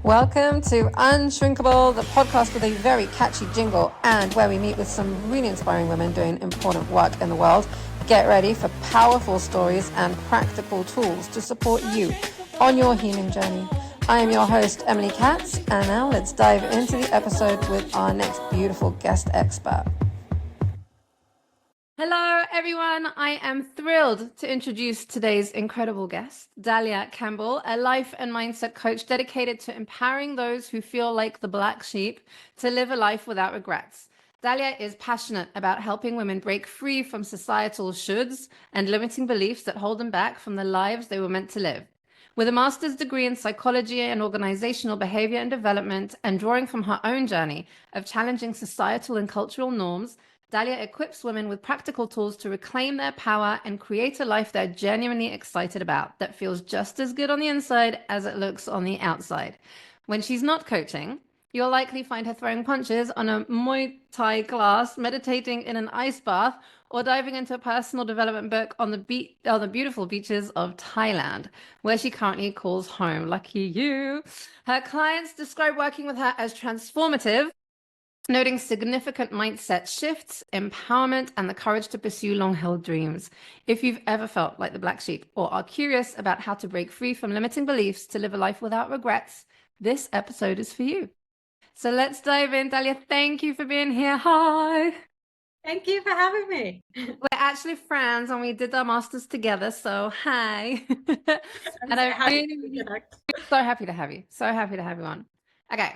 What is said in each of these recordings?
Welcome to Unshrinkable, the podcast with a very catchy jingle and where we meet with some really inspiring women doing important work in the world. Get ready for powerful stories and practical tools to support you on your healing journey. I am your host, Emily Katz, and now let's dive into the episode with our next beautiful guest expert. Hello, everyone. I am thrilled to introduce today's incredible guest, Dalia Kemble, a life and mindset coach dedicated to empowering those who feel like the black sheep to live a life without regrets. Dalia is passionate about helping women break free from societal shoulds and limiting beliefs that hold them back from the lives they were meant to live. With a master's degree in psychology and organizational behavior and development, and drawing from her own journey of challenging societal and cultural norms, Dalia equips women with practical tools to reclaim their power and create a life they're genuinely excited about, that feels just as good on the inside as it looks on the outside. When she's not coaching, you'll likely find her throwing punches on a Muay Thai class, meditating in an ice bath, or diving into a personal development book on the beautiful beaches of Thailand, where she currently calls home. Lucky you. Her clients describe working with her as transformative, noting significant mindset shifts, empowerment, and the courage to pursue long-held dreams. If you've ever felt like the black sheep or are curious about how to break free from limiting beliefs to live a life without regrets, this episode is for you. So let's dive in. Dalia, thank you for being here. Hi. Thank you for having me. We're actually friends and we did our masters together, so hi. And I'm so happy to have you. So happy to have you on. Okay.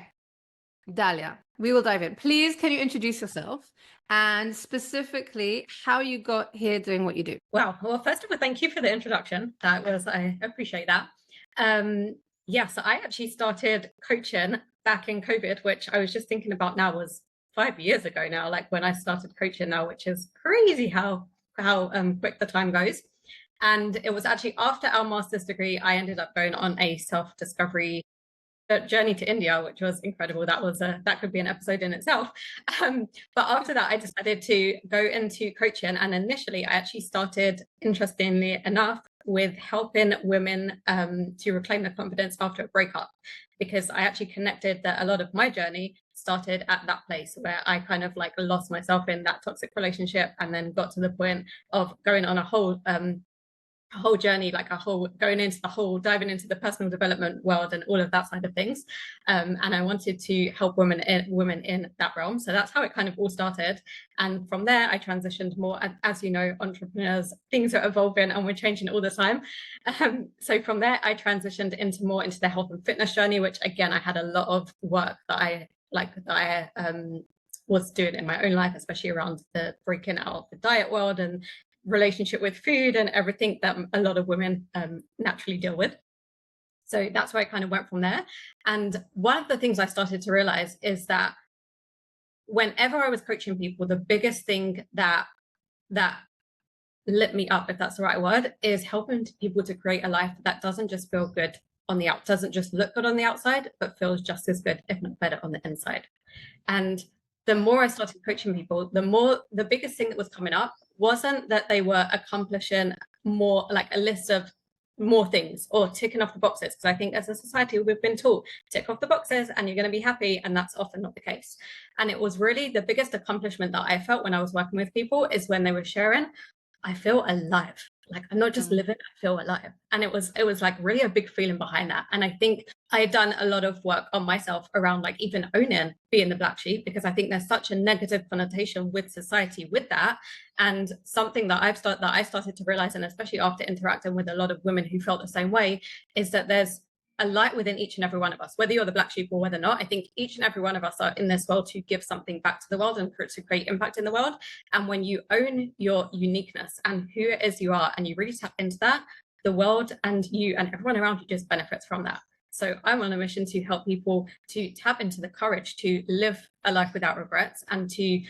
Dalia, we will dive in. Please, can you introduce yourself and specifically how you got here doing what you do? Well, first of all, thank you for the introduction. I appreciate that. So I actually started coaching back in COVID, which I was just thinking about now was 5 years ago now, like when I started coaching now, which is crazy how quick the time goes. And it was actually after our master's degree, I ended up going on a self-discovery journey to India, which was incredible. That could be an episode in itself. But after that, I decided to go into coaching. And initially, I actually started, interestingly enough, with helping women to reclaim their confidence after a breakup, because I actually connected that a lot of my journey started at that place where I kind of like lost myself in that toxic relationship, and then got to the point of going on a whole journey, like diving into the personal development world and all of that side of things. And I wanted to help women in that realm. So that's how it kind of all started. And from there, I transitioned more. As you know, entrepreneurs, things are evolving and we're changing all the time. So from there, I transitioned into the health and fitness journey, which again, I had a lot of work that I was doing in my own life, especially around the breaking out of the diet world and relationship with food and everything that a lot of women naturally deal with. So that's where I kind of went from there. And one of the things I started to realize is that whenever I was coaching people, the biggest thing that lit me up, if that's the right word, is helping people to create a life that doesn't just feel good on the outside, doesn't just look good on the outside, but feels just as good, if not better, on the inside. And the more I started coaching people, the biggest thing that was coming up wasn't that they were accomplishing more, like a list of more things or ticking off the boxes. Because I think as a society, we've been taught, tick off the boxes and you're going to be happy. And that's often not the case. And it was really the biggest accomplishment that I felt when I was working with people is when they were sharing, I feel alive. Like I'm not just living, I feel alive. And it was like really a big feeling behind that. And I think I had done a lot of work on myself around like even owning being the black sheep, because I think there's such a negative connotation with society with that. And something that I started to realize, and especially after interacting with a lot of women who felt the same way, is that there's a light within each and every one of us, whether you're the black sheep or whether not. I think each and every one of us are in this world to give something back to the world and to create impact in the world. And when you own your uniqueness and who it is you are, and you really tap into that, the world and you and everyone around you just benefits from that. So I'm on a mission to help people to tap into the courage to live a life without regrets and to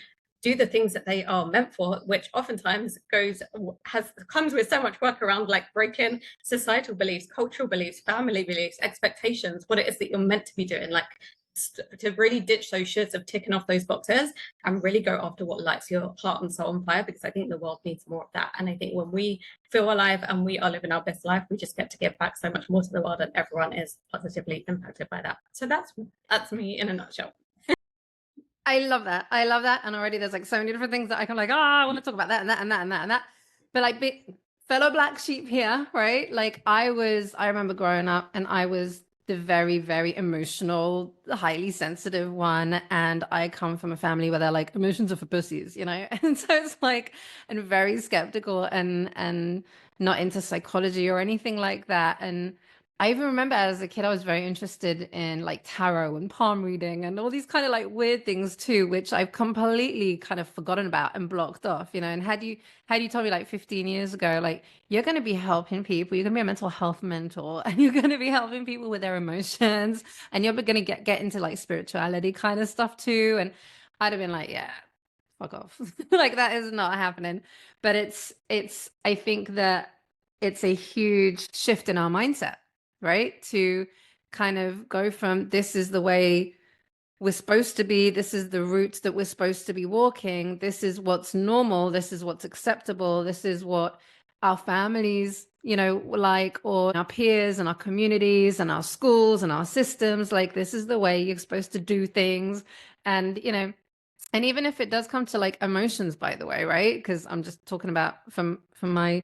do the things that they are meant for, which oftentimes comes with so much work around like breaking societal beliefs, cultural beliefs, family beliefs, expectations, what it is that you're meant to be doing. Like to really ditch those shoulds of ticking off those boxes and really go after what lights your heart and soul on fire, because I think the world needs more of that. And I think when we feel alive and we are living our best life, we just get to give back so much more to the world, and everyone is positively impacted by that. So that's me in a nutshell. I love that. I love that. And already there's like so many different things that I can like, I want to talk about that and that and that and that and that. But like fellow black sheep here, right? Like I remember growing up and I was the very, very emotional, highly sensitive one. And I come from a family where they're like, emotions are for pussies, you know? And so it's like, and very skeptical and not into psychology or anything like that. And I even remember as a kid, I was very interested in like tarot and palm reading and all these kind of like weird things too, which I've completely kind of forgotten about and blocked off, you know. And had you told me like 15 years ago, like you're going to be helping people, you're going to be a mental health mentor, and you're going to be helping people with their emotions, and you're going to get into like spirituality kind of stuff too, and I'd have been like, yeah, fuck off. Like that is not happening. But I think that it's a huge shift in our mindset, right? To kind of go from this is the way we're supposed to be, this is the route that we're supposed to be walking, this is what's normal, this is what's acceptable, this is what our families, you know, like, or our peers and our communities and our schools and our systems, like this is the way you're supposed to do things. And, you know, and even if it does come to like emotions, by the way, right? Because I'm just talking about from my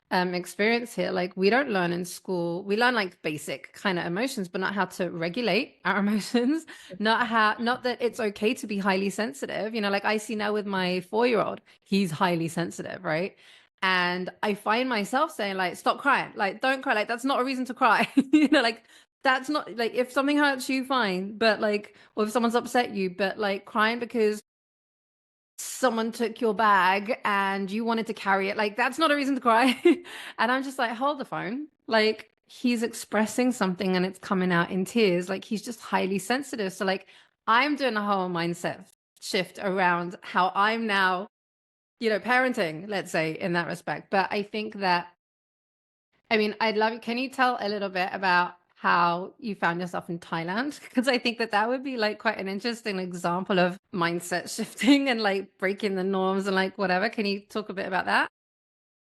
experience here, like we don't learn in school, we learn like basic kind of emotions, but not how to regulate our emotions, not that it's okay to be highly sensitive, you know. Like I see now with my 4-year-old, he's highly sensitive, right? And I find myself saying like, stop crying, like don't cry, like that's not a reason to cry. You know, like that's not like, if something hurts you, fine, but like, or if someone's upset you, but like crying because someone took your bag and you wanted to carry it, like that's not a reason to cry. And I'm just like, hold the phone, like he's expressing something and it's coming out in tears, like he's just highly sensitive. So like I'm doing a whole mindset shift around how I'm now, you know, parenting, let's say, in that respect. But I think that, I mean, I'd love, can you tell a little bit about how you found yourself in Thailand? Because I think that that would be like quite an interesting example of mindset shifting and like breaking the norms and like whatever. Can you talk a bit about that?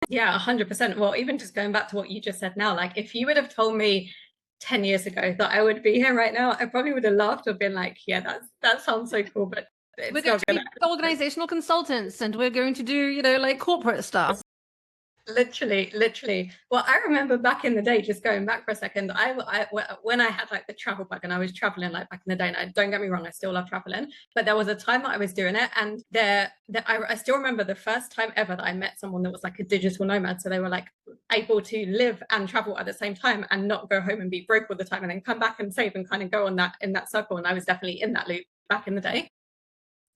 Yeah, 100%. Well, even just going back to what you just said now, like if you would have told me 10 years ago that I would be here right now, I probably would have laughed or been like, yeah, that sounds so cool, but We're it's going not to gonna be organizational consultants and we're going to do, you know, like corporate stuff. Literally. Well, I remember back in the day, just going back for a second, when I had like the travel bug and I was traveling like back in the day, and don't get me wrong, I still love traveling, but there was a time that I was doing it, and I still remember the first time ever that I met someone that was like a digital nomad. So they were like able to live and travel at the same time and not go home and be broke all the time and then come back and save and kind of go on that in that circle. And I was definitely in that loop back in the day.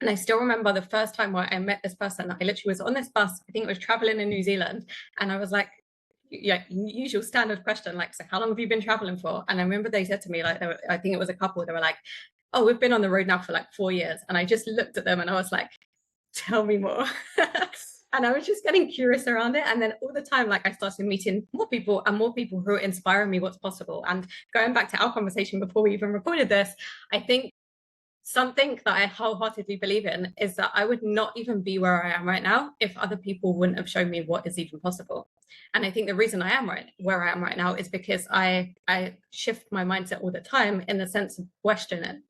And I still remember the first time where I met this person. I literally was on this bus, I think it was traveling in New Zealand. And I was like, yeah, usual standard question, like, so how long have you been traveling for? And I remember they said to me, like, I think it was a couple, they were like, oh, we've been on the road now for like 4 years. And I just looked at them and I was like, tell me more. And I was just getting curious around it. And then all the time, like I started meeting more people and more people who are inspiring me what's possible. And going back to our conversation before we even recorded this, I think something that I wholeheartedly believe in is that I would not even be where I am right now if other people wouldn't have shown me what is even possible. And I think the reason I am right where I am right now is because I shift my mindset all the time in the sense of questioning,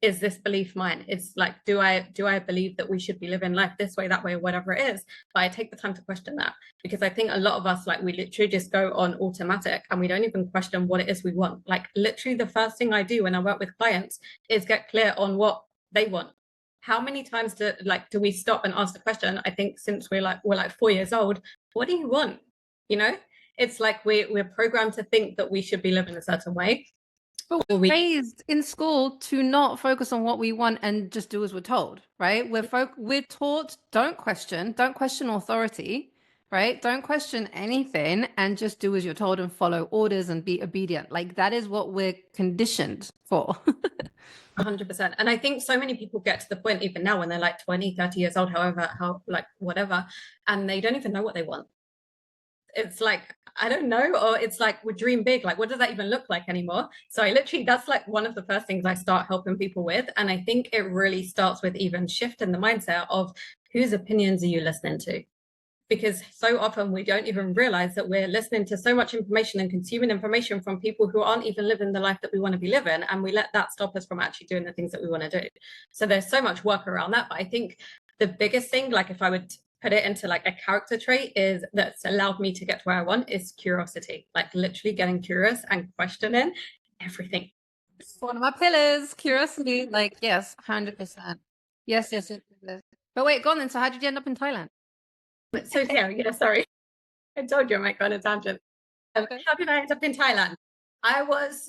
is this belief mine? It's like, do I believe that we should be living life this way, that way, or whatever it is? But I take the time to question that, because I think a lot of us, like, we literally just go on automatic and we don't even question what it is we want. Like literally the first thing I do when I work with clients is get clear on what they want. How many times do we stop and ask the question? I think since we're like 4 years old, what do you want? You know, it's like we're programmed to think that we should be living a certain way. But we're raised in school to not focus on what we want and just do as we're told, right? We're taught don't question authority, right? Don't question anything and just do as you're told and follow orders and be obedient. Like that is what we're conditioned for. 100%. And I think so many people get to the point even now when they're like 20, 30 years old, however, whatever, and they don't even know what they want. it's like, I don't know, or it's like we dream big. Like, what does that even look like anymore? So I literally, that's like one of the first things I start helping people with. And I think it really starts with even shifting the mindset of whose opinions are you listening to? Because so often we don't even realize that we're listening to so much information and consuming information from people who aren't even living the life that we want to be living. And we let that stop us from actually doing the things that we want to do. So there's so much work around that. But I think the biggest thing, like if I would put it into like a character trait, is that's allowed me to get to where I want is curiosity, like literally getting curious and questioning everything. One of my pillars, curiosity. Like, yes, 100%. Yes, yes, yes, yes. But wait, go on then. So how did you end up in Thailand? So yeah, sorry. I told you I might go on a tangent. Okay. How did I end up in Thailand? I was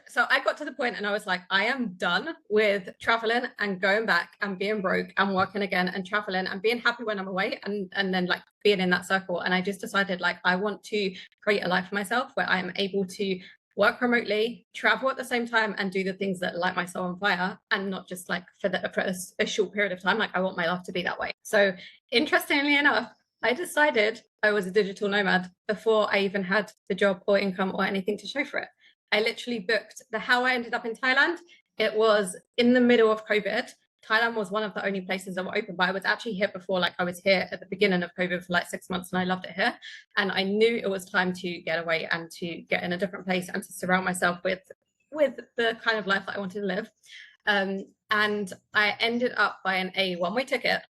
So I got to the point and I was like, I am done with traveling and going back and being broke and working again and traveling and being happy when I'm away and then like being in that circle. And I just decided like I want to create a life for myself where I am able to work remotely, travel at the same time, and do the things that light my soul on fire, and not just like for a short period of time. Like I want my life to be that way. So interestingly enough, I decided I was a digital nomad before I even had the job or income or anything to show for it. I literally booked how I ended up in Thailand. It was in the middle of COVID. Thailand was one of the only places that were open, but I was actually here before, like I was here at the beginning of COVID for like 6 months and I loved it here. And I knew it was time to get away and to get in a different place and to surround myself with the kind of life that I wanted to live. And I ended up buying a one-way ticket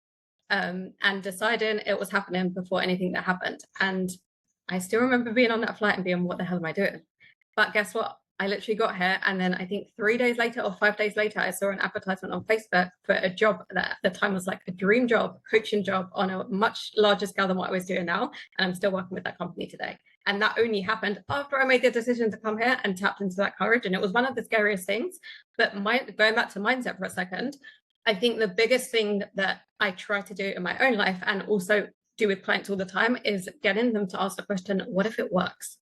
and deciding it was happening before anything that happened. And I still remember being on that flight and being, what the hell am I doing? But guess what? I literally got here, and then I think 3 days later or 5 days later, I saw an advertisement on Facebook for a job that at the time was like a dream job, coaching job on a much larger scale than what I was doing now. And I'm still working with that company today. And that only happened after I made the decision to come here and tapped into that courage. And it was one of the scariest things. But going back to mindset for a second, I think the biggest thing that I try to do in my own life and also do with clients all the time is getting them to ask the question, what if it works?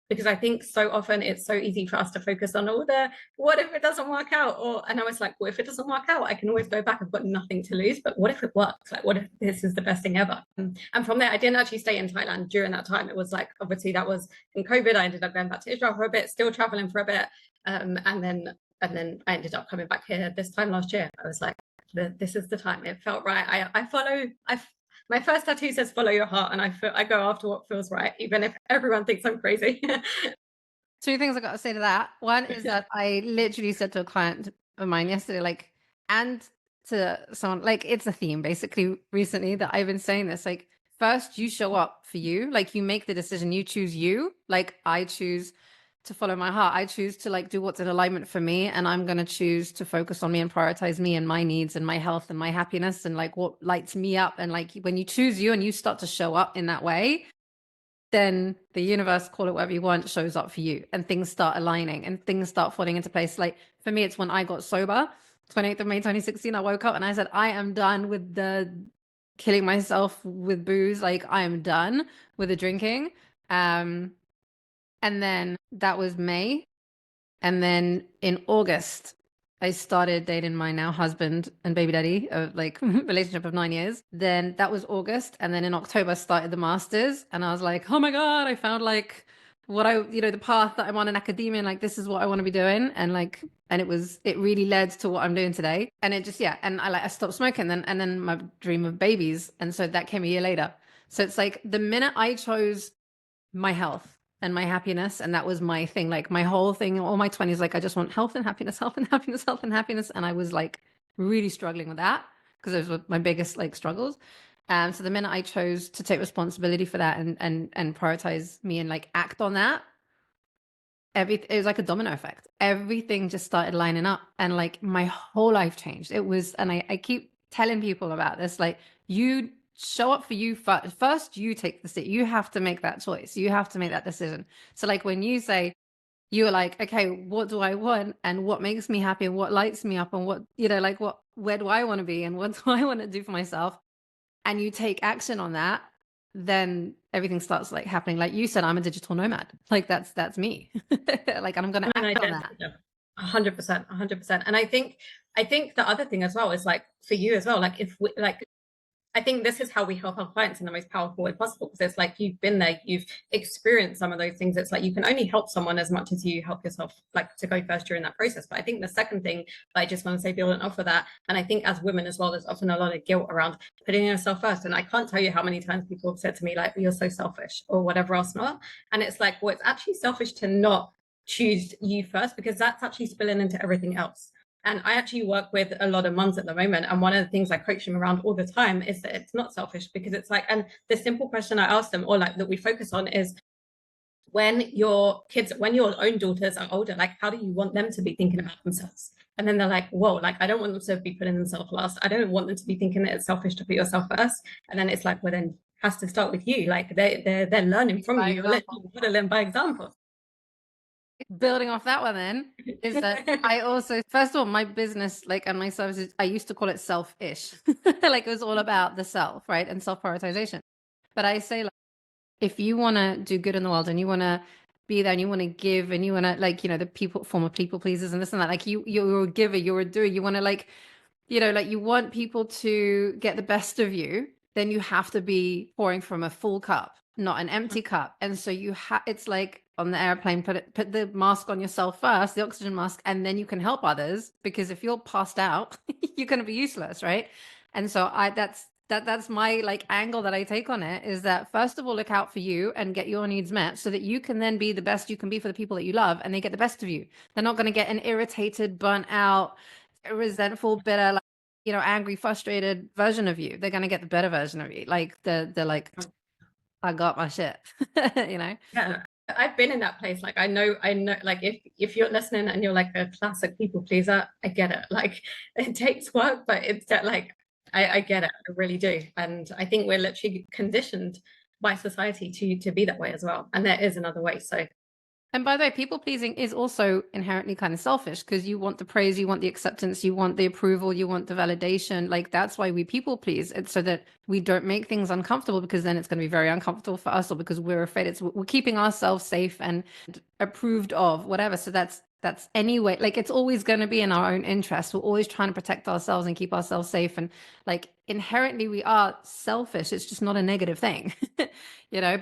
Because I think so often it's so easy for us to focus on all the what if it doesn't work out, and I was like, well, if it doesn't work out, I can always go back. I've got nothing to lose. But what if it works? Like, what if this is the best thing ever? And from there, I didn't actually stay in Thailand during that time. It was like, obviously that was in COVID. I ended up going back to Israel for a bit, still traveling for a bit, and then I ended up coming back here this time last year. I was like, this is the time. It felt right. My first tattoo says follow your heart, and I go after what feels right, even if everyone thinks I'm crazy. Two things I got to say to that. One is that I literally said to a client of mine yesterday, like, and to someone, like, it's a theme basically recently that I've been saying this, like, first you show up for you, like you make the decision, you choose you, like I choose to follow my heart. I choose to like do what's in alignment for me, and I'm going to choose to focus on me and prioritize me and my needs and my health and my happiness and like what lights me up. And like when you choose you and you start to show up in that way, then the universe, call it whatever you want, shows up for you and things start aligning and things start falling into place. Like for me, it's when I got sober, 28th of May 2016, I woke up and I said, I am done with the killing myself with booze. Like I am done with the drinking. And then that was May. And then in August, I started dating my now husband and baby daddy of like relationship of 9 years. Then that was August. And then in October, I started the masters. And I was like, oh my God, I found like what the path that I'm on in academia. And like, this is what I want to be doing. And like, and it really led to what I'm doing today. And it just, yeah. And I stopped smoking and then my dream of babies. And so that came a year later. So it's like the minute I chose my health and my happiness, and that was my thing, like my whole thing, all my 20s, like I just want health and happiness, health and happiness, health and happiness. And I was like really struggling with that because it was my biggest like struggles. So the minute I chose to take responsibility for that and prioritize me and like act on that, it was like a domino effect. Everything just started lining up and like my whole life changed. It was, and I keep telling people about this, like you show up for you first, you take the seat. You have to make that choice. You have to make that decision. So like when you say, you were like, okay, what do I want and what makes me happy and what lights me up and what, like where do I want to be and what do I want to do for myself? And you take action on that, then everything starts like happening. Like you said, I'm a digital nomad. Like that's me. Like, and I'm going to act on that. 100%, 100%. And I think the other thing as well is like for you as well, like if we, like, I think this is how we help our clients in the most powerful way possible, because it's like you've been there, you've experienced some of those things. It's like you can only help someone as much as you help yourself, like to go first during that process. But I think the second thing that I just want to say, building off of that, and I think as women as well, there's often a lot of guilt around putting yourself first. And I can't tell you how many times people have said to me, like, you're so selfish or whatever else not. And it's like, well, it's actually selfish to not choose you first, because that's actually spilling into everything else. And I actually work with a lot of mums at the moment. And one of the things I coach them around all the time is that it's not selfish, because it's like, and the simple question I ask them, or like that we focus on, is when your kids, when your own daughters are older, like, how do you want them to be thinking about themselves? And then they're like, whoa, like, I don't want them to be putting themselves last. I don't want them to be thinking that it's selfish to put yourself first. And then it's like, well, then has to start with you. Like they're learning from you. You're literally modeling by example. Building off that one then is that I also, first of all, my business, like, and my services, I used to call it self-ish. Like it was all about the self, right? And self-prioritization. But I say, like, if you want to do good in the world and you want to be there and you want to give and you want to, like, the people, former people pleasers and this and that, like you're a giver, you're a doer, you want to, like, like you want people to get the best of you, then you have to be pouring from a full cup, not an empty cup. And so it's like on the airplane, put the mask on yourself first, the oxygen mask, and then you can help others, because if you're passed out, you're going to be useless, right? And so that's my, like, angle that I take on it, is that first of all, look out for you and get your needs met so that you can then be the best you can be for the people that you love, and they get the best of you. They're not going to get an irritated, burnt out, resentful, bitter, like, angry, frustrated version of you. They're going to get the better version of you. Like they're like, I got my shit, Yeah, I've been in that place. Like I know, like if you're listening and you're like a classic people pleaser, I get it. Like it takes work, but it's that, like, I get it. I really do. And I think we're literally conditioned by society to be that way as well. And there is another way. So And by the way, people pleasing is also inherently kind of selfish, because you want the praise, you want the acceptance, you want the approval, you want the validation. Like that's why we people please. It's so that we don't make things uncomfortable, because then it's going to be very uncomfortable for us, or because we're afraid we're keeping ourselves safe and approved of, whatever. So that's anyway, like it's always going to be in our own interest. We're always trying to protect ourselves and keep ourselves safe. And like inherently we are selfish. It's just not a negative thing, but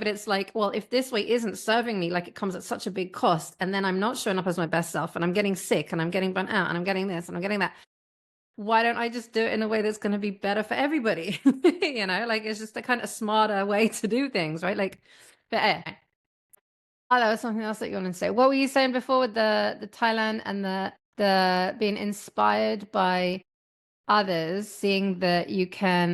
it's like, well, if this way isn't serving me, like it comes at such a big cost, and then I'm not showing up as my best self, and I'm getting sick, and I'm getting burnt out, and I'm getting this, and I'm getting that. Why don't I just do it in a way that's going to be better for everybody? Like it's just a kind of smarter way to do things, right? Like, but anyway. Oh, that was something else that you wanted to say. What were you saying before with the Thailand and the being inspired by others, seeing that you can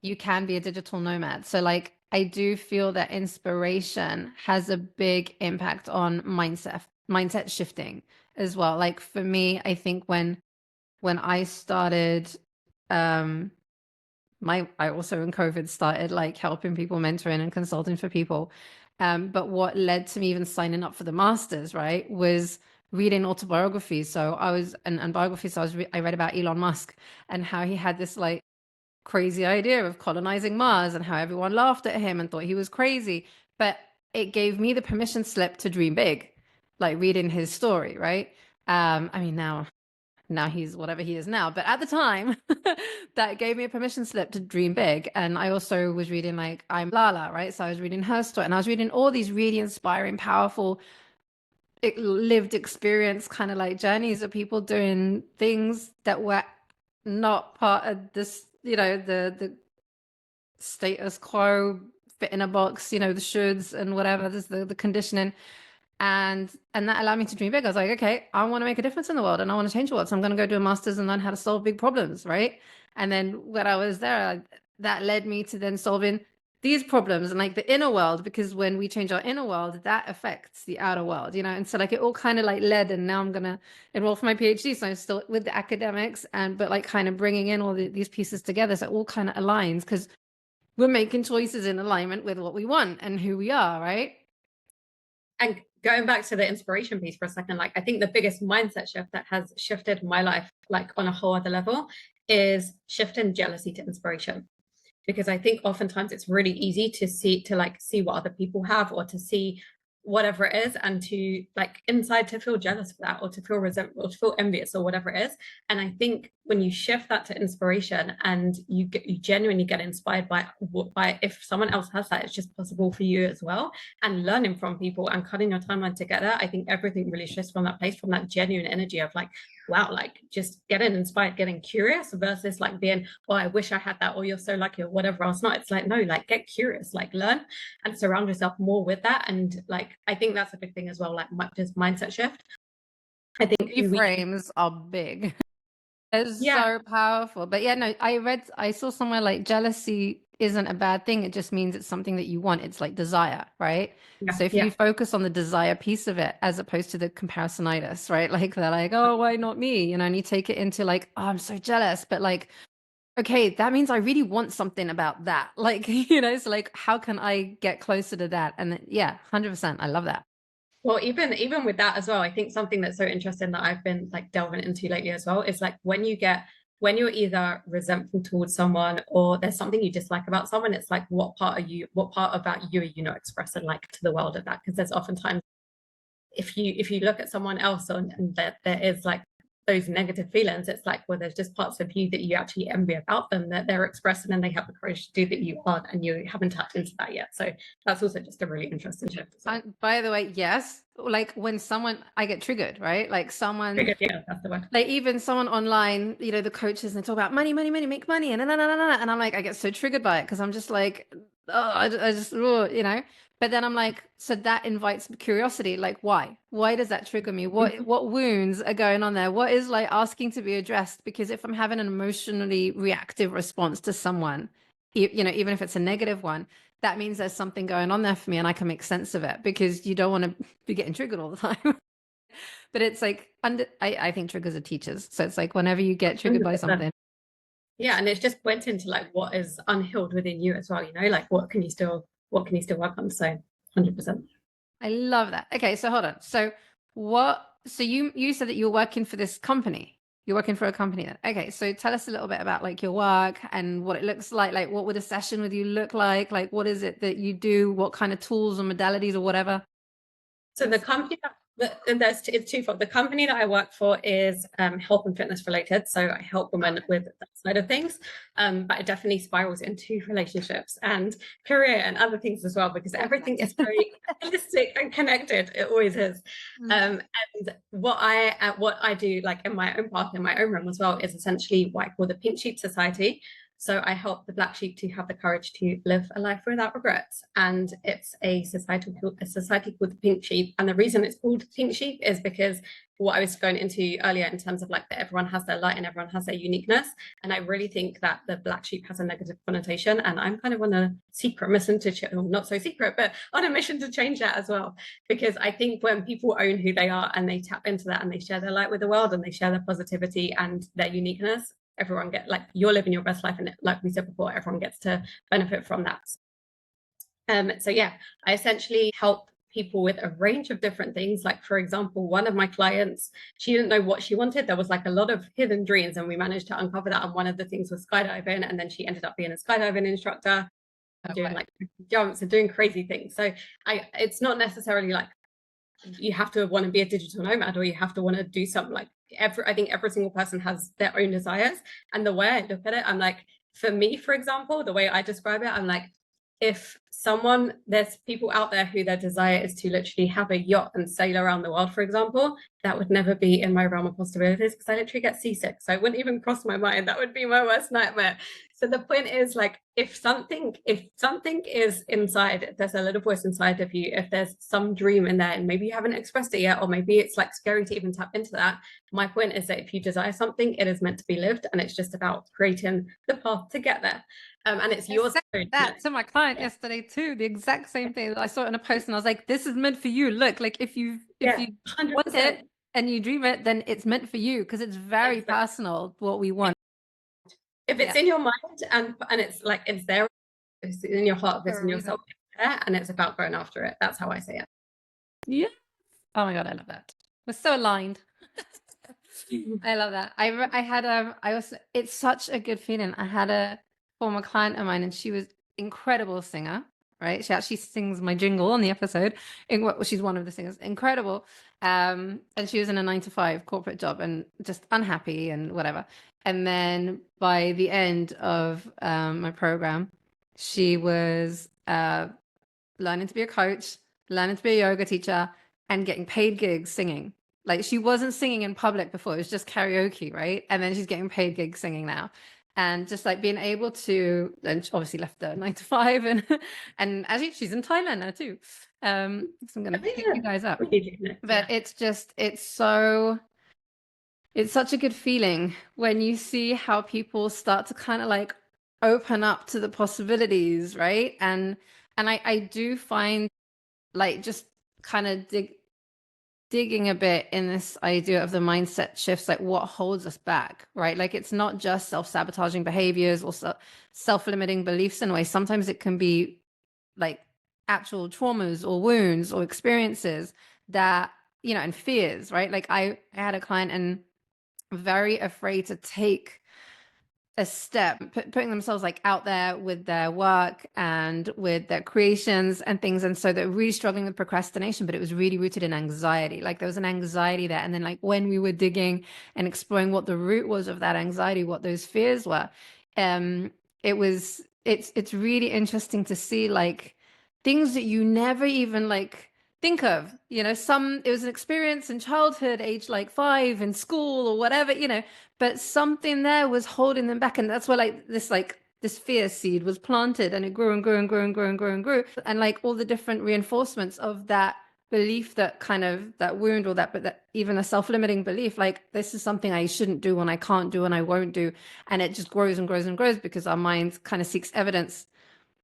be a digital nomad? So like I do feel that inspiration has a big impact on mindset shifting as well. Like for me, I think when I started, I also in COVID started like helping people, mentoring and consulting for people. But what led to me even signing up for the masters, right, was reading autobiographies. So I was and biographies. So I read about Elon Musk and how he had this like crazy idea of colonizing Mars, and how everyone laughed at him and thought he was crazy. But it gave me the permission slip to dream big, like reading his story, right? I mean, now he's whatever he is now, but at the time that gave me a permission slip to dream big. And I also was reading, like, I'm Lala, right? So I was reading her story, and I was reading all these really inspiring, powerful, lived experience kind of like journeys of people doing things that were not part of this, the status quo, fit in a box, the shoulds and whatever, this the conditioning. And that allowed me to dream big. I was like, okay, I want to make a difference in the world, and I want to change the world. So I'm going to go do a master's and learn how to solve big problems, right? And then when I was there, that led me to then solving these problems and like the inner world, because when we change our inner world, that affects the outer world, and so like it all kind of like led. And now I'm going to enroll for my PhD. So I'm still with the academics, but like kind of bringing in all these pieces together. So it all kind of aligns, because we're making choices in alignment with what we want and who we are, right? And going back to the inspiration piece for a second, like I think the biggest mindset shift that has shifted my life, like on a whole other level, is shifting jealousy to inspiration. Because I think oftentimes it's really easy to see what other people have, or to see whatever it is, and to like inside to feel jealous for that, or to feel resentful, or to feel envious, or whatever it is. And I think when you shift that to inspiration, and you genuinely get inspired by if someone else has that, it's just possible for you as well. And learning from people and cutting your timeline together, I think everything really shifts from that place, from that genuine energy of like, wow, like just getting inspired, getting curious, versus like being, oh, I wish I had that, or you're so lucky, or whatever else. Not, it's like, no, like get curious, like learn and surround yourself more with that. And like, I think that's a big thing as well, like just mindset shift. I think Reframes are big. It's yeah, so powerful. But yeah, no, I saw somewhere like jealousy isn't a bad thing. It just means it's something that you want. It's like desire, right? yeah, So if yeah. you focus on the desire piece of it as opposed to the comparisonitis, right? Like they're like, oh, why not me? And you take it into like, oh, I'm so jealous. But like, okay, that means I really want something about that. Like, so like, how can I get closer to that? And yeah, 100%. I love that. Well, even with that as well, I think something that's so interesting that I've been like delving into lately as well is like when you're either resentful towards someone, or there's something you dislike about someone, it's like what part about you are you not expressing like to the world of that? Because there's oftentimes, if you look at someone else and there is like those negative feelings, it's like, well, there's just parts of you that you actually envy about them that they're expressing, and they have the courage to do that you aren't, and you haven't tapped into that yet. So that's also just a really interesting shift. So By the way, yes, like when I get triggered, right? Like someone, yeah, that's the word. like even someone online, the coaches, and they talk about money, money, money, make money, and and I'm like, I get so triggered by it because I'm just like, oh, I just, But then I'm like, so that invites curiosity. Like, why? Why does that trigger me? What wounds are going on there? What is like asking to be addressed? Because if I'm having an emotionally reactive response to someone, even if it's a negative one, that means there's something going on there for me, and I can make sense of it, because you don't want to be getting triggered all the time. But it's like, I think triggers are teachers. So it's like whenever you get triggered by 100%. something. Yeah, and it's just pointing to like what is unhealed within you as well, like what can you still work on? So 100%. I love that. Okay, so hold on. So you said that you're working for this company. You're working for a company then. Okay, so tell us a little bit about like your work and what it looks like. Like what would a session with you look like? Like what is it that you do? What kind of tools or modalities or whatever? So the company it's twofold. The company that I work for is health and fitness related. So I help women with that side of things. But it definitely spirals into relationships and career and other things as well, because everything is very holistic and connected. It always is. And what I do, like in my own path, in my own realm as well, is essentially what I call the Pink Sheep Society. So I help the Black Sheep to have the courage to live a life without regrets. And it's a society called the Pink Sheep. And the reason it's called Pink Sheep is because what I was going into earlier in terms of like that everyone has their light and everyone has their uniqueness. And I really think that the Black Sheep has a negative connotation. And I'm kind of on a secret mission not so secret, but on a mission to change that as well. Because I think when people own who they are and they tap into that and they share their light with the world and they share their positivity and their uniqueness, everyone like you're living your best life, and like we said before, everyone gets to benefit from that. So yeah, I essentially help people with a range of different things. Like for example, one of my clients, she didn't know what she wanted. There was like a lot of hidden dreams, and we managed to uncover that. And one of the things was skydiving, and then she ended up being a skydiving instructor, doing like jumps and doing crazy things. So it's not necessarily like you have to want to be a digital nomad, or you have to want to do something. Like I think every single person has their own desires. And the way I look at it, I'm like, for me, for example, the way I describe it, I'm like, if there's people out there who their desire is to literally have a yacht and sail around the world, for example, that would never be in my realm of possibilities, because I literally get seasick. So it wouldn't even cross my mind. That would be my worst nightmare. So the point is, like, if something is inside, if there's a little voice inside of you, if there's some dream in there and maybe you haven't expressed it yet, or maybe it's like scary to even tap into that, my point is that if you desire something, it is meant to be lived, and it's just about creating the path to get there. And it's yours. That to my client yesterday too, the exact same thing. I saw it in a post and I was like, this is meant for you. Look, like if you want it and you dream it, then it's meant for you, because it's very personal what we want. If it's in your mind and it's like it's there, it's in your heart, it's in your soul, and it's about going after it. That's how I say it. Yeah. Oh my God, I love that. We're so aligned. I love that. It's such a good feeling. I had a former client of mine, and she was incredible singer. right? She actually sings my jingle on the episode. She's one of the singers. Incredible. And she was in a 9 to 5 corporate job and just unhappy and whatever. And then by the end of my program, she was learning to be a coach, learning to be a yoga teacher, and getting paid gigs singing. Like she wasn't singing in public before, it was just karaoke, right? And then she's getting paid gigs singing now. And just like being able to, and she obviously left the 9 to 5, and actually she's in Thailand now too. So I'm gonna pick you guys up. But it's such a good feeling when you see how people start to kind of like open up to the possibilities, right? And I do find like just kind of digging a bit in this idea of the mindset shifts, like what holds us back, right? Like it's not just self-sabotaging behaviors or self-limiting beliefs in a way. Sometimes it can be like actual traumas or wounds or experiences that, and fears, right? Like I had a client and very afraid to take a step, putting themselves like out there with their work and with their creations and things. And so they're really struggling with procrastination, but it was really rooted in anxiety. Like there was an anxiety there. And then like when we were digging and exploring what the root was of that anxiety, what those fears were, it's really interesting to see like things that you never even like think of, it was an experience in childhood, age like 5 in school or whatever, but something there was holding them back. And that's where this fear seed was planted, and it grew and grew and grew and grew and grew and grew. And like all the different reinforcements of that belief, that kind of that wound, or that even a self-limiting belief, like this is something I shouldn't do and I can't do and I won't do. And it just grows and grows and grows because our mind kind of seeks evidence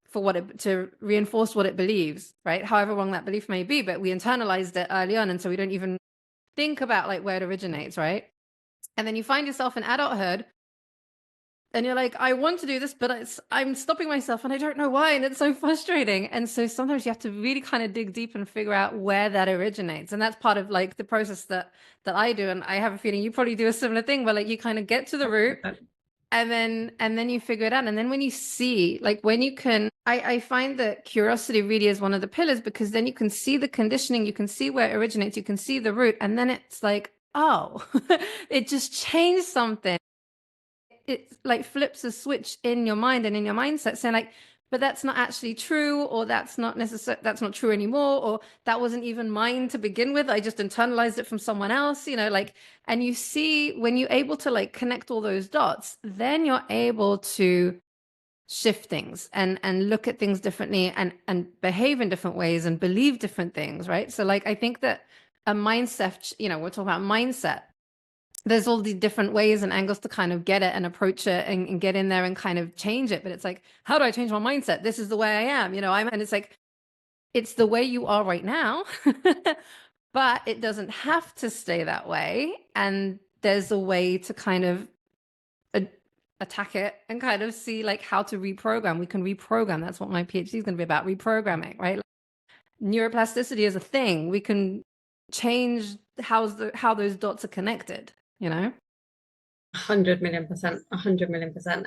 for to reinforce what it believes, right? However wrong that belief may be, but we internalized it early on. And so we don't even think about like where it originates, right? And then you find yourself in adulthood and you're like, I want to do this, but I'm stopping myself and I don't know why. And it's so frustrating. And so sometimes you have to really kind of dig deep and figure out where that originates. And that's part of like the process that I do. And I have a feeling you probably do a similar thing where like you kind of get to the root and then you figure it out. And then when you see, like when you can, I find that curiosity really is one of the pillars, because then you can see the conditioning, you can see where it originates, you can see the root, and then it's like, oh, it just changed something. It like flips a switch in your mind and in your mindset, saying like, but that's not actually true, or that's not true anymore, or that wasn't even mine to begin with. I just internalized it from someone else, like, and you see when you're able to like connect all those dots, then you're able to shift things and look at things differently and behave in different ways and believe different things, right? So like I think that a mindset, we're talking about mindset, there's all these different ways and angles to kind of get it and approach it and get in there and kind of change it. But it's like, how do I change my mindset? This is the way I am, and it's like, it's the way you are right now, but it doesn't have to stay that way. And there's a way to kind of attack it and kind of see like how to reprogram. We can reprogram. That's what my PhD is going to be about, reprogramming, right? Like, neuroplasticity is a thing. We can change how those dots are connected, 100 million%, 100 million%.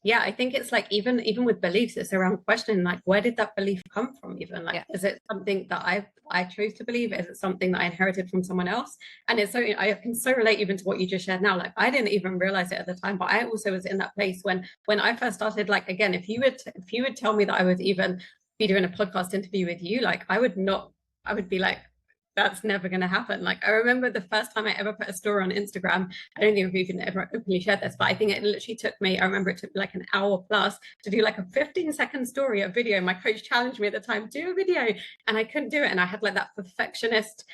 Yeah, I think it's like even with beliefs, it's around questioning like, where did that belief come from? Even like, is it something that I chose to believe? Is it something that I inherited from someone else? And it's so, I can so relate even to what you just shared now. Like I didn't even realize it at the time, but I also was in that place when I first started. Like again, if you would tell me that I would even be doing a podcast interview with you, like I would be like, that's never going to happen. Like I remember the first time I ever put a story on Instagram. I don't think we can ever openly share this, but I think it literally took me, I remember it took like an hour plus to do like a 15-second story, a video. My coach challenged me at the time, do a video, and I couldn't do it. And I had like that perfectionist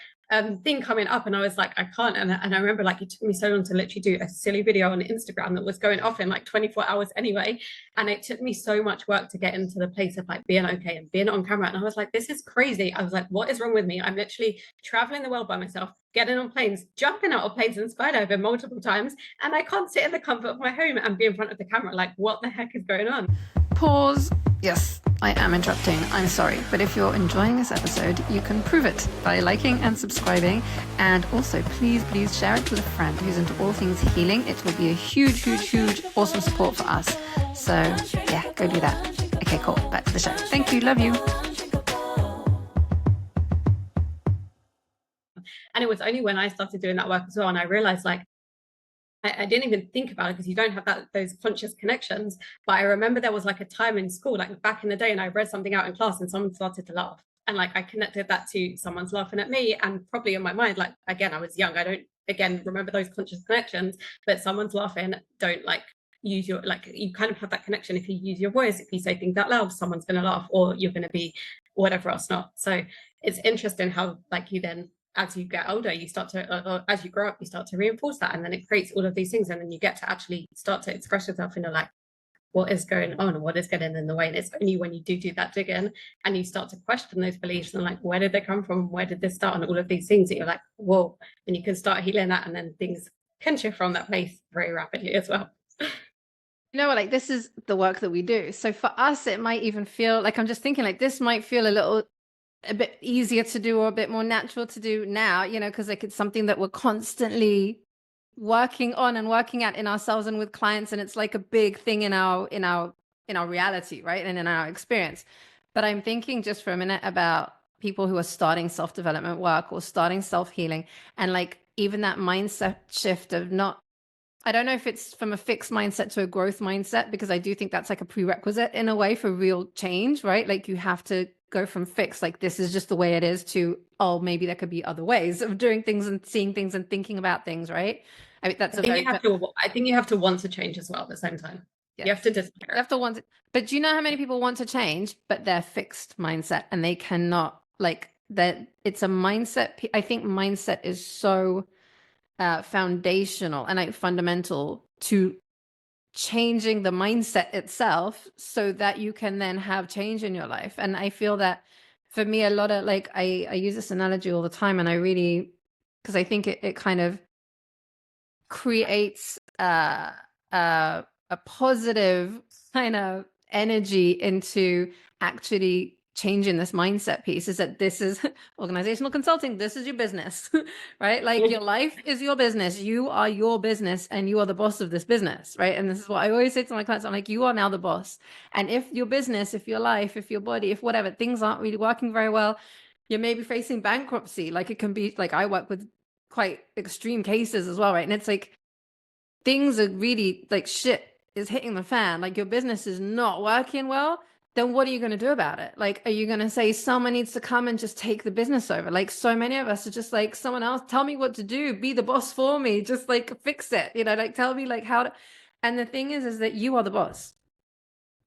thing coming up, and I was like, I can't. And I remember like it took me so long to literally do a silly video on Instagram that was going off in like 24 hours anyway. And it took me so much work to get into the place of like being okay and being on camera. And I was like, this is crazy. I was like, what is wrong with me? I'm literally traveling the world by myself, getting on planes, jumping out of planes and skydiving multiple times, and I can't sit in the comfort of my home and be in front of the camera. Like, what the heck is going on? Pause. Yes, I am interrupting. I'm sorry. But if you're enjoying this episode, you can prove it by liking and subscribing. And also, please share it with a friend who's into all things healing. It will be a huge, huge, huge, awesome support for us. So yeah, go do that. Okay. Okay, cool. Back to the show. Thank you. Love you. And it was only when I started doing that work as well, and I realized like I didn't even think about it because you don't have those conscious connections. But I remember there was like a time in school, like back in the day, and I read something out in class and someone started to laugh. And like I connected that to someone's laughing at me, and probably in my mind, like again, I was young. I don't again remember those conscious connections, but someone's laughing, don't like use your like you kind of have that connection. If you use your voice, if you say things out loud, someone's gonna laugh, or you're gonna be whatever else not. So it's interesting how like you then as you get older, you start to, or as you grow up, you start to reinforce that. And then it creates all of these things. And then you get to actually start to express yourself in a like, what is going on and what is getting in the way. And it's only when you do that digging and you start to question those beliefs and like, where did they come from? Where did this start? And all of these things that you're like, whoa, and you can start healing that. And then things can shift from that place very rapidly as well. You know what, like this is the work that we do. So for us, it might even feel like I'm just thinking like this might feel a bit easier to do or a bit more natural to do now, you know, because like it's something that we're constantly working on and working at in ourselves and with clients, and it's like a big thing in our reality, right, and in our experience. But I'm thinking just for a minute about people who are starting self-development work or starting self-healing, and like even that mindset shift of not, I don't know if it's from a fixed mindset to a growth mindset, because I do think that's like a prerequisite in a way for real change, right? Like you have to go from fixed, like this is just the way it is, to, oh, maybe there could be other ways of doing things and seeing things and thinking about things, right? I mean, that's I think you have to want to change as well at the same time. yes. You have to desire. You have to want it. But do you know how many people want to change, but they're fixed mindset and they cannot, like that it's a mindset. I think mindset is so foundational and like fundamental to changing the mindset itself so that you can then have change in your life. And I feel that for me, a lot of like, I use this analogy all the time, and I really, because I think it kind of creates a positive kind of energy into actually changing this mindset piece, is that this is organizational consulting. This is your business, right? Like your life is your business. You are your business and you are the boss of this business, right? And this is what I always say to my clients. I'm like, you are now the boss. And if your business, if your life, if your body, if whatever, things aren't really working very well, you're maybe facing bankruptcy. Like it can be like, I work with quite extreme cases as well, right? And it's like, things are really like shit is hitting the fan, like your business is not working well, then what are you going to do about it? Like, are you going to say someone needs to come and just take the business over? Like so many of us are just like, someone else tell me what to do, be the boss for me, just like fix it, you know, like tell me like how to. And the thing is that you are the boss.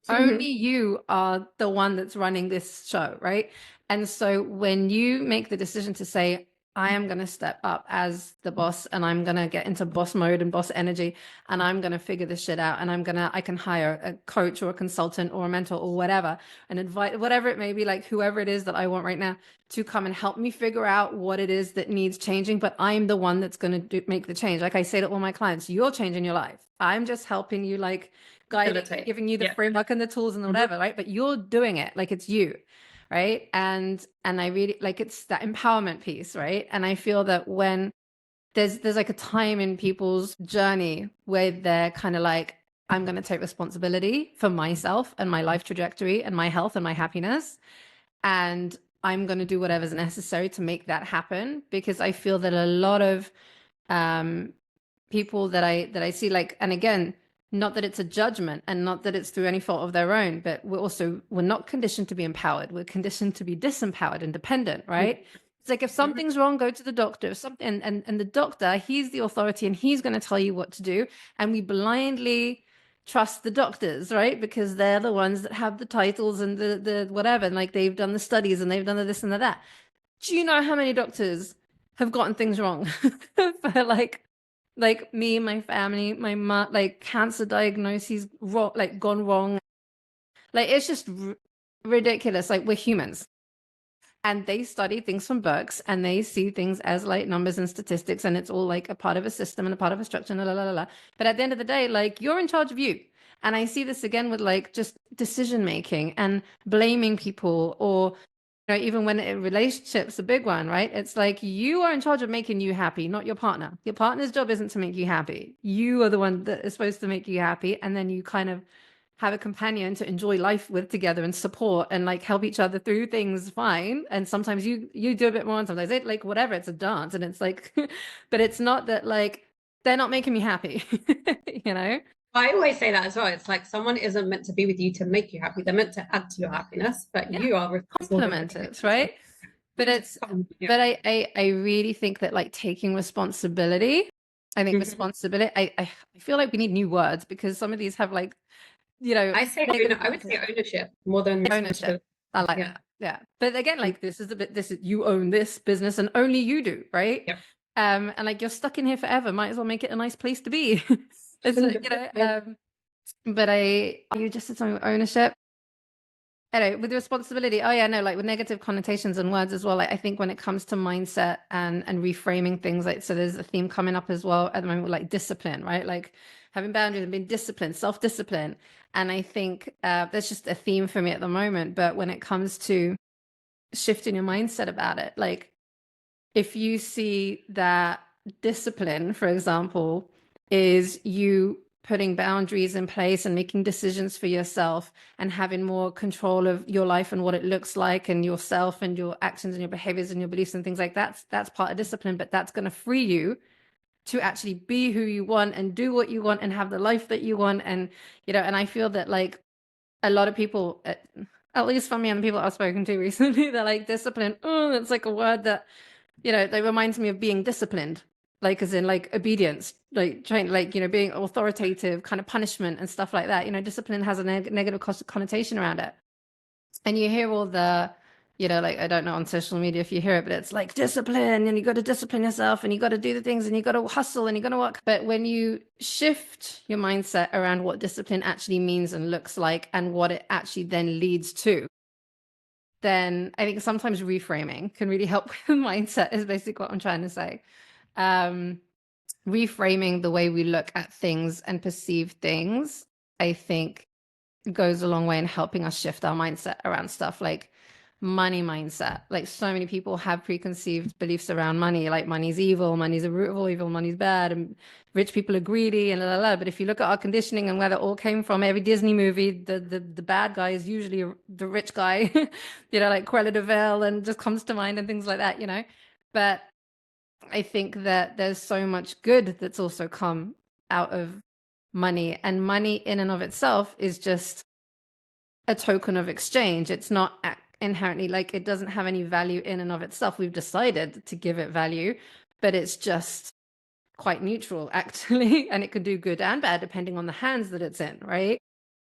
Only you are the one that's running this show, right? And so when you make the decision to say, I am going to step up as the boss and I'm going to get into boss mode and boss energy, and I'm going to figure this shit out, and I can hire a coach or a consultant or a mentor or whatever, and invite whatever it may be, like whoever it is that I want right now to come and help me figure out what it is that needs changing. But I'm the one that's going to make the change. Like I say to all my clients, you're changing your life. I'm just helping you, like guiding, giving you the framework and the tools and whatever, right? But you're doing it, like it's you. Right. And I really like, it's that empowerment piece. Right. And I feel that when there's like a time in people's journey where they're kind of like, I'm going to take responsibility for myself and my life trajectory and my health and my happiness. And I'm going to do whatever's necessary to make that happen. Because I feel that a lot of people that I see, like, and again, not that it's a judgment and not that it's through any fault of their own, but we're not conditioned to be empowered. We're conditioned to be disempowered and dependent, right? It's like if something's wrong, go to the doctor. If something, and the doctor, he's the authority and he's going to tell you what to do. And we blindly trust the doctors, right? Because they're the ones that have the titles and the whatever, and like they've done the studies and they've done the this and the that. Do you know how many doctors have gotten things wrong for like me, my family, my mom, like cancer diagnoses wrong, like gone wrong. Like it's just ridiculous. Like we're humans. And they study things from books and they see things as like numbers and statistics, and it's all like a part of a system and a part of a structure and la la la la. But at the end of the day, like you're in charge of you. And I see this again with like just decision making and blaming people, or even when relationships, a big one, right? It's like you are in charge of making you happy, not your partner. Your partner's job isn't to make you happy. You are the one that is supposed to make you happy. And then you kind of have a companion to enjoy life with together and support and like help each other through things, fine. And sometimes you do a bit more and sometimes it, like whatever, it's a dance, and it's like but it's not that like they're not making me happy. You know. I always say that as well. It's like someone isn't meant to be with you to make you happy. They're meant to add to your happiness, but Yeah, you are responsible for compliment putting it it, together. right? But it's Yeah. but I really think that like taking responsibility, I think Mhm. responsibility, I feel like we need new words because some of these have like, I say negative I would say connotation. ownership more than Ownership. responsibility. I like Yeah. that. Yeah. But again, Mm. like this is a bit, this is, you own this business and only you do, right? Yeah. And like you're stuck in here forever. Might as well make it a nice place to be. It's like, 100%. but you just said something with ownership. Anyway, with responsibility, oh yeah, no, like with negative connotations and words as well. Like I think when it comes to mindset and reframing things, like so there's a theme coming up as well at the moment with like discipline, right? Like having boundaries and being disciplined, self-discipline. And I think that's just a theme for me at the moment. But when it comes to shifting your mindset about it, like if you see that discipline, for example, is you putting boundaries in place and making decisions for yourself and having more control of your life and what it looks like and yourself and your actions and your behaviors and your beliefs and things like that, that's part of discipline, but that's going to free you to actually be who you want and do what you want and have the life that you want. And and I feel that like a lot of people, at least from me and the people I've spoken to recently, they're like discipline, oh, it's like a word that that reminds me of being disciplined, like as in like obedience, like trying, like, being authoritative, kind of punishment and stuff like that. Discipline has a negative connotation around it. And you hear all the, like, I don't know on social media if you hear it, but it's like discipline and you got to discipline yourself and you got to do the things and you got to hustle and you got to work. But when you shift your mindset around what discipline actually means and looks like and what it actually then leads to, then I think sometimes reframing can really help with mindset is basically what I'm trying to say. Um, Reframing the way we look at things and perceive things, I think goes a long way in helping us shift our mindset around stuff like money mindset. Like so many people have preconceived beliefs around money, like money's evil, money's the root of all evil, money's bad, and rich people are greedy and la la la. But if you look at our conditioning and where that all came from, every Disney movie, the bad guy is usually the rich guy, like Cruella de Vil and just comes to mind and things like that. But I think that there's so much good that's also come out of money, and money in and of itself is just a token of exchange. It's not inherently, like, it doesn't have any value in and of itself. We've decided to give it value, but it's just quite neutral actually, and it could do good and bad depending on the hands that it's in, right?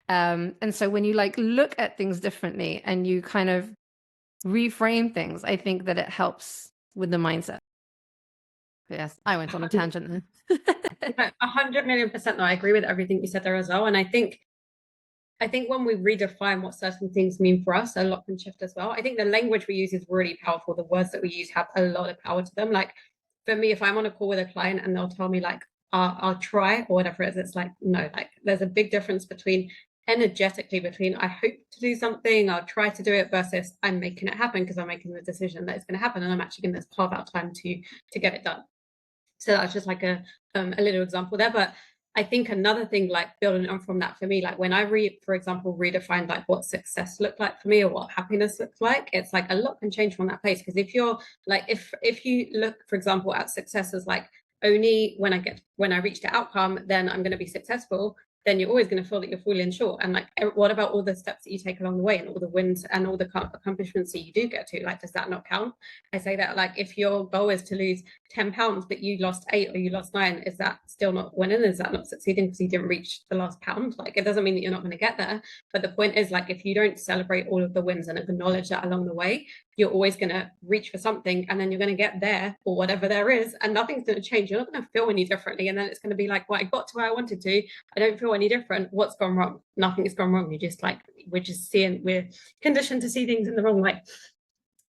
And so when you like look at things differently and you kind of reframe things, I think that it helps with the mindset. Yes, I went on a tangent there. 100 million% though. I agree with everything you said there as well. And I think when we redefine what certain things mean for us, a lot can shift as well. I think the language we use is really powerful. The words that we use have a lot of power to them. Like for me, if I'm on a call with a client and they'll tell me like, I'll try or whatever it is, it's like, no, like there's a big difference between energetically between I hope to do something, I'll try to do it versus I'm making it happen because I'm making the decision that it's going to happen and I'm actually going to carve out time to get it done. So that's just like a little example there. But I think another thing, like building on from that for me, like when I for example, redefine like what success looked like for me or what happiness looks like, it's like a lot can change from that place. Because if you're like, if you look, for example, at success as like only when I reach the outcome, then I'm going to be successful, then you're always going to feel that you're falling short. And like, what about all the steps that you take along the way and all the wins and all the accomplishments that you do get to? Like, does that not count? I say that like if your goal is to lose 10 pounds, but you lost 8 or you lost 9, is that still not winning? Is that not succeeding because you didn't reach the last pound? Like, it doesn't mean that you're not going to get there. But the point is, like, if you don't celebrate all of the wins and acknowledge that along the way, you're always going to reach for something and then you're going to get there or whatever there is, and nothing's going to change. You're not going to feel any differently. And then it's going to be like, well, I got to where I wanted to. I don't feel any different. What's gone wrong? Nothing has gone wrong. You're just like, we're conditioned to see things in the wrong way.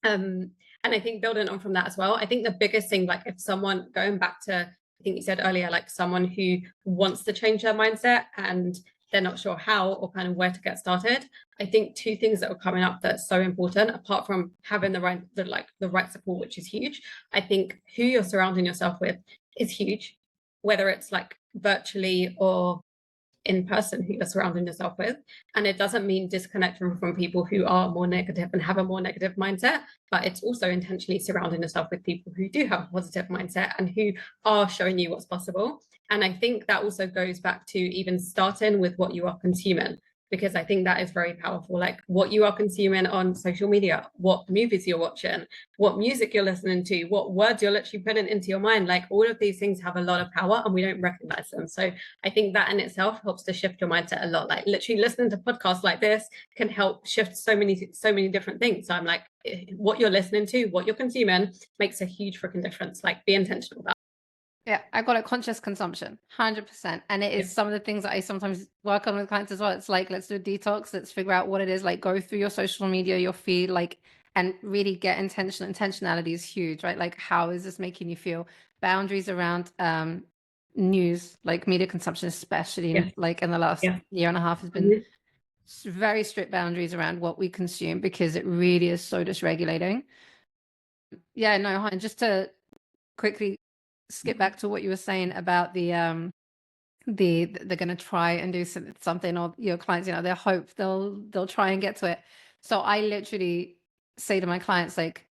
And I think building on from that as well, I think the biggest thing, like if someone, going back to, I think you said earlier, like someone who wants to change their mindset and they're not sure how or kind of where to get started, I think two things that are coming up that's so important, apart from having the right support, which is huge. I think who you're surrounding yourself with is huge, whether it's like virtually or in person who you're surrounding yourself with. And it doesn't mean disconnecting from people who are more negative and have a more negative mindset, but it's also intentionally surrounding yourself with people who do have a positive mindset and who are showing you what's possible. And I think that also goes back to even starting with what you are consuming, because I think that is very powerful. Like what you are consuming on social media, what movies you're watching, what music you're listening to, what words you're literally putting into your mind, like all of these things have a lot of power and we don't recognize them. So I think that in itself helps to shift your mindset a lot. Like literally listening to podcasts like this can help shift so many different things. So I'm like, what you're listening to, what you're consuming makes a huge freaking difference. Like be intentional about it. Yeah, I got it. Conscious consumption, 100%. And it is some of the things that I sometimes work on with clients as well. It's like, let's do a detox. Let's figure out what it is. Like, go through your social media, your feed, like, and really get intentional. Intentionality is huge, right? Like, how is this making you feel? Boundaries around news, like media consumption, especially like in the last year and a half, has been very strict boundaries around what we consume because it really is so dysregulating. Yeah, no, and just to quickly skip back to what you were saying about they're going to try and do something, or your clients, you know, they hope they'll try and get to it. So I literally say to my clients, like,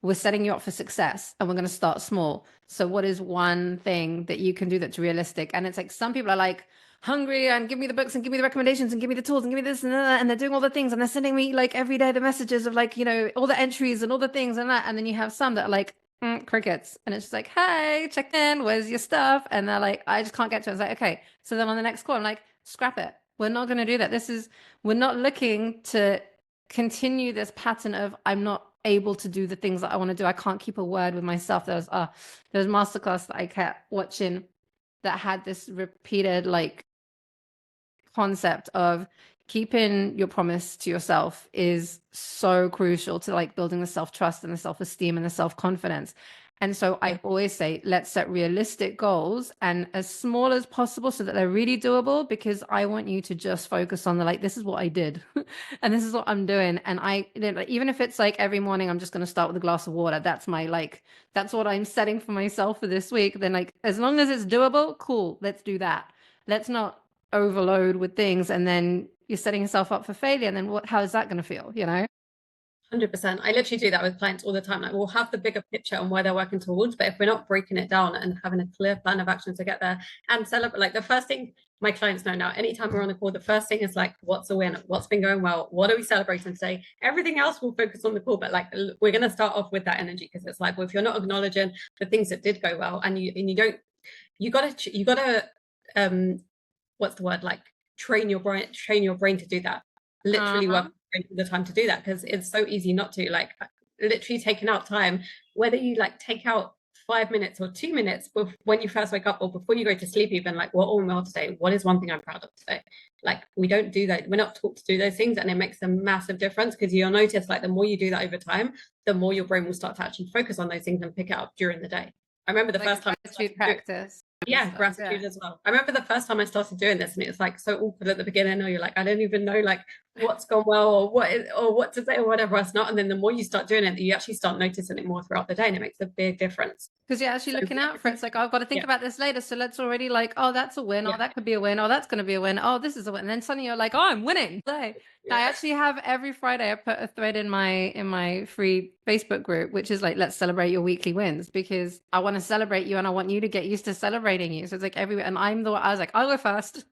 we're setting you up for success and we're going to start small. So what is one thing that you can do that's realistic? And it's like, some people are like hungry and give me the books and give me the recommendations and give me the tools and give me this and that, and they're doing all the things and they're sending me like every day the messages of like, you know, all the entries and all the things and that. And then you have some that are like crickets, and it's just like, hey, check in, where's your stuff? And they're like, I just can't get to it. It's like, okay. So then on the next call, I'm like, scrap it. We're not going to do that. We're not looking to continue this pattern of I'm not able to do the things that I want to do. I can't keep a word with myself. There was masterclass that I kept watching that had this repeated like concept of keeping your promise to yourself is so crucial to like building the self-trust and the self-esteem and the self-confidence. And so I always say, let's set realistic goals and as small as possible so that they're really doable, because I want you to just focus on the, like, this is what I did and this is what I'm doing. And even if it's like every morning, I'm just going to start with a glass of water. That's that's what I'm setting for myself for this week. Then like, as long as it's doable, cool, let's do that. Let's not overload with things and then you're setting yourself up for failure. And then how is that going to feel, you know? 100%. I literally do that with clients all the time. Like we'll have the bigger picture on where they're working towards, but if we're not breaking it down and having a clear plan of action to get there and celebrate, like the first thing my clients know now, anytime we're on the call, the first thing is like, what's the win? What's been going well? What are we celebrating today? Everything else will focus on the call, but like we're going to start off with that energy, because it's like, well, if you're not acknowledging the things that did go well and you gotta what's the word, like train your brain to do that. Literally work the time to do that, because it's so easy not to. Like literally taking out time, whether you like take out 5 minutes or 2 minutes when you first wake up or before you go to sleep, even like, what all well today, what is one thing I'm proud of today? Like we don't do that, we're not taught to do those things, and it makes a massive difference, because you'll notice like the more you do that over time, the more your brain will start to actually focus on those things and pick it up during the day. I remember the first time practice. Yeah, gratitude as well. I remember the first time I started doing this, and it was like so awkward at the beginning, or you're like, I don't even know like what's gone well or what to say or whatever else not. And then the more you start doing it, you actually start noticing it more throughout the day, and it makes a big difference. Because you're actually looking out for it. It's like, oh, I've got to think about this later. So let's already like, oh, that's a win. Oh, that could be a win. Oh, that's going to be a win. Oh, this is a win. And then suddenly you're like, oh, I'm winning. I actually have every Friday, I put a thread in my free Facebook group, which is like, let's celebrate your weekly wins, because I want to celebrate you and I want you to get used to celebrating you. So it's like and I was like, I'll go first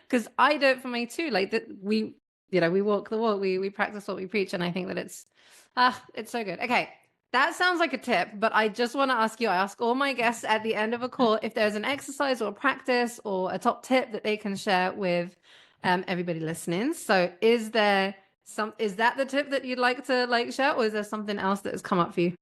because I do it for me too. Like that we walk the walk, we practice what we preach. And I think that it's so good. Okay. That sounds like a tip, but I just want to ask you, I ask all my guests at the end of a call, if there's an exercise or a practice or a top tip that they can share with everybody listening. So is that the tip that you'd like to like share, or is there something else that has come up for you?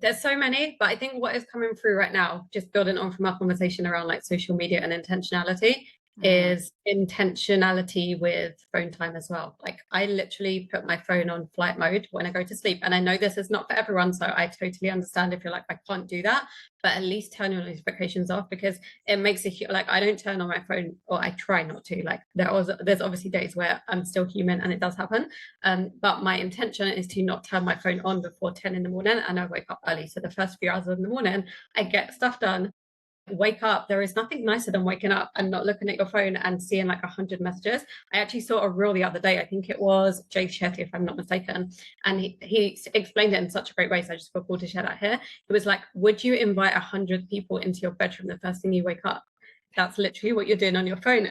There's so many, but I think what is coming through right now, just building on from our conversation around like social media and intentionality, is intentionality with phone time as well. Like I literally put my phone on flight mode when I go to sleep. And I know this is not for everyone, so I totally understand if you're like, I can't do that, but at least turn your notifications off, because it makes like I don't turn on my phone, or I try not to. Like there's obviously days where I'm still human and it does happen. But my intention is to not turn my phone on before 10 in the morning, and I wake up early. So the first few hours of the morning, I get stuff done, wake up, there is nothing nicer than waking up and not looking at your phone and seeing like 100 messages. I actually saw a reel the other day, I think it was Jay Shetty, if I'm not mistaken, and he explained it in such a great way, so I just feel called to share that here. It was like, would you invite 100 people into your bedroom the first thing you wake up? That's literally what you're doing on your phone.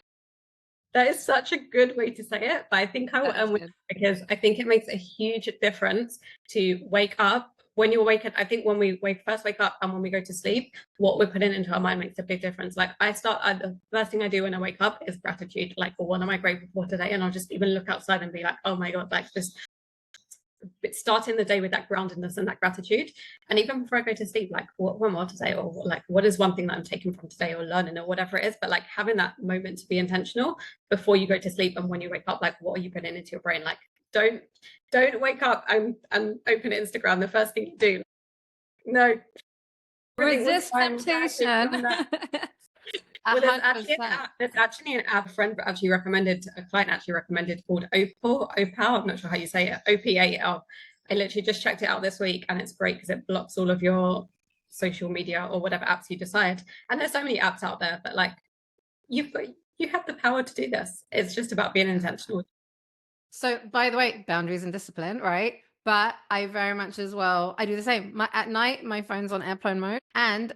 That is such a good way to say it, but I think I will end with it because I think it makes a huge difference to wake up. When you're waking, I think when we first wake up and when we go to sleep, what we're putting into our mind makes a big difference. Like the first thing I do when I wake up is gratitude. Like, well, what am I grateful for today? And I'll just even look outside and be like, oh my God, like just starting the day with that groundedness and that gratitude. And even before I go to sleep, like what more today, or like what is one thing that I'm taking from today or learning or whatever it is, but like having that moment to be intentional before you go to sleep. And when you wake up, like what are you putting into your brain? Like don't wake up and open Instagram the first thing you do. No. Resist temptation. Well, there's actually an app a friend actually recommended, a client actually recommended, called Opal. I'm not sure how you say it. OPAL. I literally just checked it out this week, and it's great because it blocks all of your social media or whatever apps you decide. And there's so many apps out there, but like you have the power to do this. It's just about being intentional. So, by the way, boundaries and discipline, right? But I very much as well, I do the same. At night, my phone's on airplane mode, and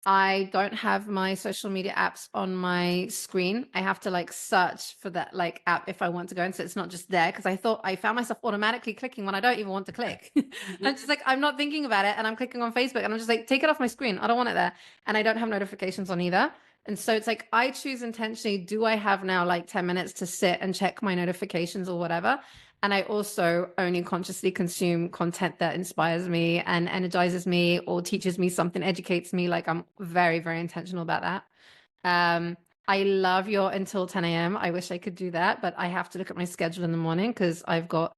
I don't have my social media apps on my screen. I have to like search for that like app if I want to go in. So it's not just there, because I found myself automatically clicking when I don't even want to click. I'm just like, I'm not thinking about it, and I'm clicking on Facebook, and I'm just like, take it off my screen. I don't want it there. And I don't have notifications on either. And so it's like, I choose intentionally, do I have now like 10 minutes to sit and check my notifications or whatever? And I also only consciously consume content that inspires me and energizes me or teaches me something, educates me. Like I'm very, very intentional about that. I love your until 10 a.m. I wish I could do that, but I have to look at my schedule in the morning because I've got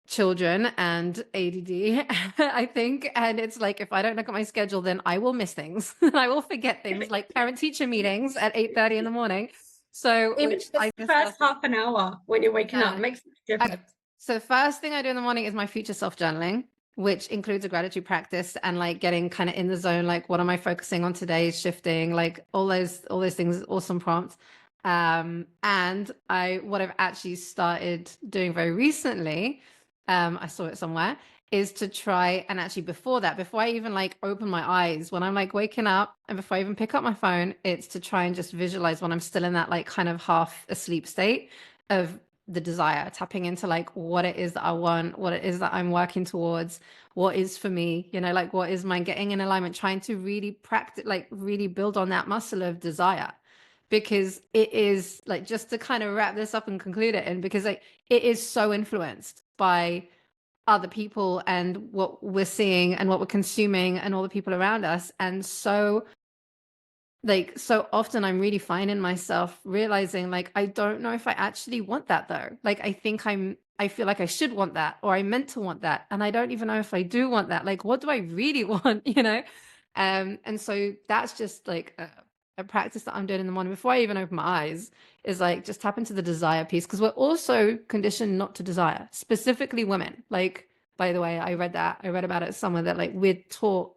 children and ADD, I think. And it's like, if I don't look at my schedule, then I will miss things. I will forget things like parent teacher meetings at 8:30 in the morning. So even the first half an hour when you're waking up makes a difference. So the first thing I do in the morning is my future self journaling, which includes a gratitude practice and like getting kind of in the zone. Like, what am I focusing on today? Shifting, like all those things, awesome prompts. And what I've actually started doing very recently, I saw it somewhere, is to try and actually before I even like open my eyes, when I'm like waking up and before I even pick up my phone, it's to try and just visualize when I'm still in that like kind of half asleep state of the desire, tapping into like what it is that I want, what it is that I'm working towards, what is for me, like what is mine, getting in alignment, trying to really practice, like really build on that muscle of desire. Because it is like, just to kind of wrap this up and conclude it, and because like it is so influenced by other people and what we're seeing and what we're consuming and all the people around us. And so often I'm really finding myself realizing like, I don't know if I actually want that though. Like, I feel like I should want that, or I meant to want that. And I don't even know if I do want that. Like, what do I really want, And so that's just like a practice that I'm doing in the morning before I even open my eyes, is like, just tap into the desire piece. Cause we're also conditioned not to desire, specifically women. Like, by the way, I read about it somewhere, that like we're taught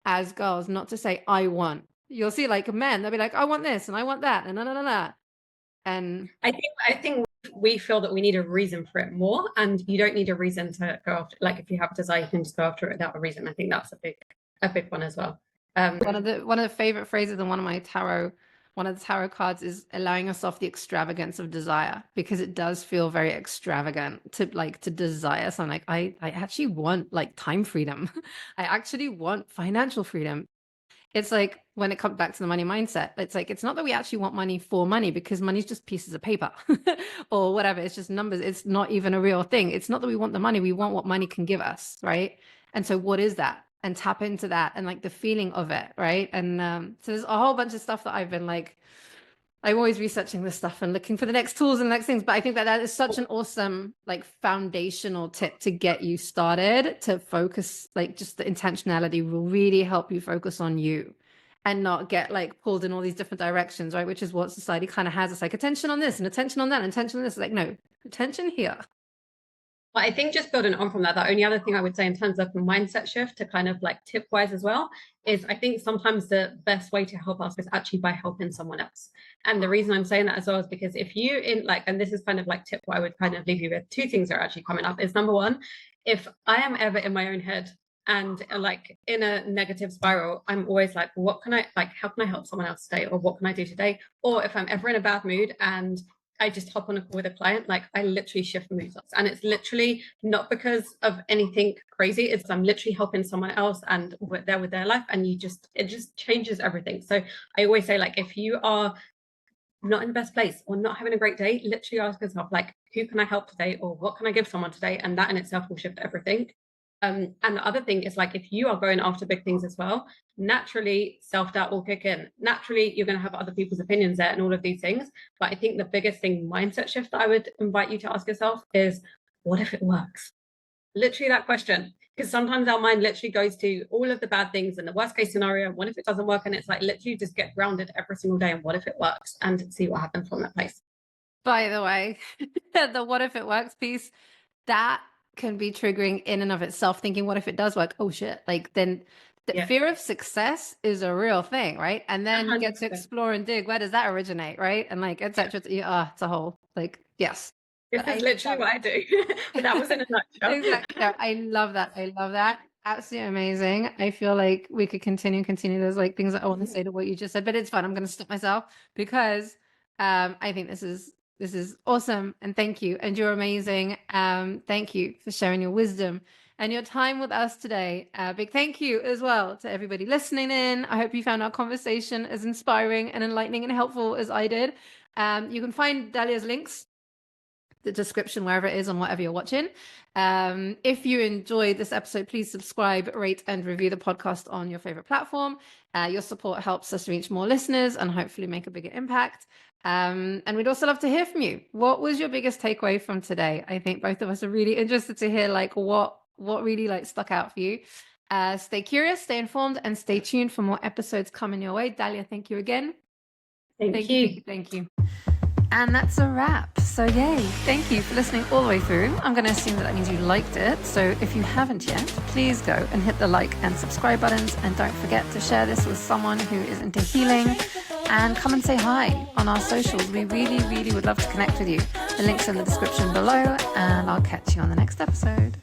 as girls not to say, I want. You'll see like men, they'll be like, I want this and I want that and no. And I think we feel that we need a reason for it more, and you don't need a reason to go after. Like if you have desire, you can just go after it without a reason. I think that's a big one as well. one of the favorite phrases in one of the tarot cards is allowing yourself the extravagance of desire, because it does feel very extravagant to desire something. Like I actually want like time freedom. I actually want financial freedom. It's like, when it comes back to the money mindset, it's like, it's not that we actually want money for money, because money's just pieces of paper or whatever. It's just numbers. It's not even a real thing. It's not that we want the money. We want what money can give us. Right. And so what is that? And tap into that and like the feeling of it. Right. And so there's a whole bunch of stuff that I've been like, I'm always researching this stuff and looking for the next tools and the next things. But I think that is such an awesome, like, foundational tip to get you started, to focus, like, just the intentionality will really help you focus on you and not get like pulled in all these different directions, right? Which is what society kind of has. It's like attention on this and attention on that and attention on this. Like, no, attention here. But I think just building on from that, the only other thing I would say in terms of the mindset shift to kind of like tip wise as well is I think sometimes the best way to help us is actually by helping someone else. And the reason I'm saying that as well is because if you in like, and this is kind of like tip what I would kind of leave you with, two things are actually coming up is number one, if I am ever in my own head and like in a negative spiral, I'm always like, what can I like, how can I help someone else today? Or what can I do today? Or if I'm ever in a bad mood and I just hop on a call with a client, like I literally shift moods. And it's literally not because of anything crazy. It's I'm literally helping someone else and we're there with their life. And it just changes everything. So I always say, like, if you are not in the best place or not having a great day, literally ask yourself, like, who can I help today? Or what can I give someone today? And that in itself will shift everything. And the other thing is, like, if you are going after big things as well, naturally self-doubt will kick in. Naturally, you're going to have other people's opinions there and all of these things. But I think the biggest thing, mindset shift, that I would invite you to ask yourself is, what if it works? Literally that question. Because sometimes our mind literally goes to all of the bad things and the worst case scenario. What if it doesn't work? And it's like literally just get grounded every single day. And what if it works? And see what happens from that place. By the way, the what if it works piece, that can be triggering in and of itself, thinking, what if it does work? Oh shit. Like then the fear of success is a real thing, right? And then you get to 100%. explore and dig, where does that originate, right? And like, etc. It's a whole, like, yes. This is literally what I do. But that was in a nutshell. Exactly. No, I love that. I love that. Absolutely amazing. I feel like we could continue. There's like things that I want to say to what you just said, but it's fun. I'm going to stop myself because I think this is awesome. And thank you. And you're amazing. Thank you for sharing your wisdom and your time with us today. Big thank you as well to everybody listening in. I hope you found our conversation as inspiring and enlightening and helpful as I did. You can find Dalia's links, the description, wherever it is on whatever you're watching. If you enjoyed this episode, please subscribe, rate, and review the podcast on your favorite platform. Your support helps us reach more listeners and hopefully make a bigger impact. And we'd also love to hear from you. What was your biggest takeaway from today? I think both of us are really interested to hear like what really like stuck out for you. Stay curious, stay informed, and stay tuned for more episodes coming your way. Dalia, thank you again. Thank you. Thank you. And that's a wrap. So yay, thank you for listening all the way through. I'm going to assume that means you liked it. So if you haven't yet, please go and hit the like and subscribe buttons. And don't forget to share this with someone who is into healing. And come and say hi on our socials. We really, really would love to connect with you. The link's in the description below. And I'll catch you on the next episode.